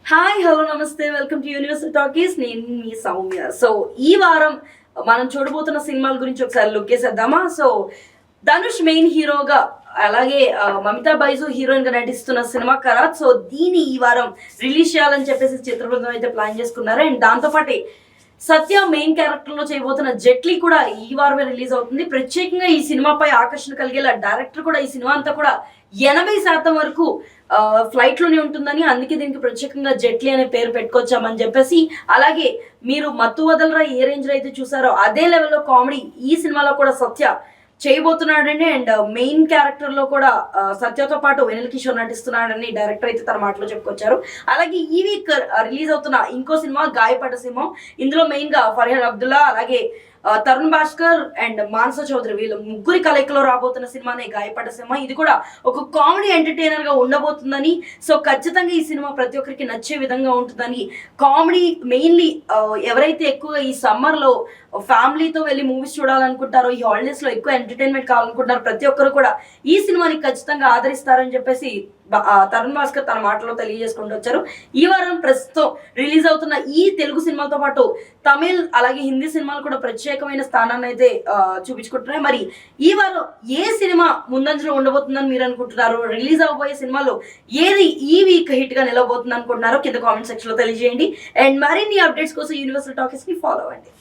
Hi hello నమస్తే welcome to universal talkies. నేను మీ Soumya. So ఈ వారం మనం చూడబోతున్న సినిమాల గురించి ఒకసారి లుక్ వేసేద్దామా. సో ధనుష్ మెయిన్ హీరోగా అలాగే మమితా బైజు హీరోయిన్ గా నటిస్తున్న సినిమా కరాత్. సో దీన్ని ఈ వారం రిలీజ్ చేయాలని చెప్పేసి చిత్ర బృందం అయితే ప్లాన్ చేసుకున్నారు. అండ్ దాంతోపాటు సత్య మెయిన్ క్యారెక్టర్ లో చేయబోతున్న జెట్లీ కూడా ఈ వారమే రిలీజ్ అవుతుంది. ప్రత్యేకంగా ఈ సినిమాపై ఆకర్షణ కలిగేలా డైరెక్టర్ కూడా ఈ సినిమా అంతా కూడా 80% వరకు ఫ్లైట్ లోనే ఉంటుందని, అందుకే దీనికి ప్రత్యేకంగా జెట్లీ అనే పేరు పెట్టుకొచ్చామని చెప్పేసి, అలాగే మీరు మత్తు వదలరా ఏ రేంజ్ లో అయితే చూసారో అదే లెవెల్లో కామెడీ ఈ సినిమాలో కూడా సత్య చేయబోతున్నాడని. అండ్ మెయిన్ క్యారెక్టర్ లో కూడా సత్యతో పాటు వెనిల్ కిషోర్ నటిస్తున్నాడని డైరెక్టర్ అయితే తన మాటలో చెప్పుకొచ్చారు. అలాగే ఈ వీక్ రిలీజ్ అవుతున్న ఇంకో సినిమా గాయపడ్డ సింహం. ఇందులో మెయిన్ గా ఫర్హాన్ అబ్దుల్లా, అలాగే తరుణ్ భాస్కర్ అండ్ మానస చౌదరి వీళ్ళు ముగ్గురి కలయికలో రాబోతున్న సినిమానే గాయపడ్డ సినిమా. ఇది కూడా ఒక కామెడీ ఎంటర్టైనర్ గా ఉండబోతుందని, సో ఖచ్చితంగా ఈ సినిమా ప్రతి ఒక్కరికి నచ్చే విధంగా ఉంటుందని, కామెడీ మెయిన్లీ ఎవరైతే ఎక్కువగా ఈ సమ్మర్ లో ఫ్యామిలీతో వెళ్ళి మూవీస్ చూడాలనుకుంటారో, ఈ హాలిడేస్ లో ఎక్కువ ఎంటర్టైన్మెంట్ కావాలనుకుంటారో ప్రతి ఒక్కరు కూడా ఈ సినిమాని ఖచ్చితంగా ఆదరిస్తారని చెప్పేసి తరుణ్ భాస్కర్ తన మాటలో తెలియజేసుకుంటూ వచ్చారు. ఈ వారం ప్రస్తుతం రిలీజ్ అవుతున్న ఈ తెలుగు సినిమాలతో పాటు తమిళ్ అలాగే హిందీ సినిమాలు కూడా ప్రత్యేకమైన స్థానాన్ని అయితే చూపించుకుంటున్నాయి. మరి ఈ వారం ఏ సినిమా ముందంజలో ఉండబోతుందని మీరు అనుకుంటున్నారు? రిలీజ్ అవబోయే సినిమాలో ఏది ఈ వీక్ హిట్ గా నిలవబోతుంది అనుకుంటున్నారో కింద కామెంట్ సెక్షన్ లో తెలియజేయండి. అండ్ మరిన్ని అప్డేట్స్ కోసం యూనివర్సల్ టాకీస్ ని ఫాలో అవ్వండి.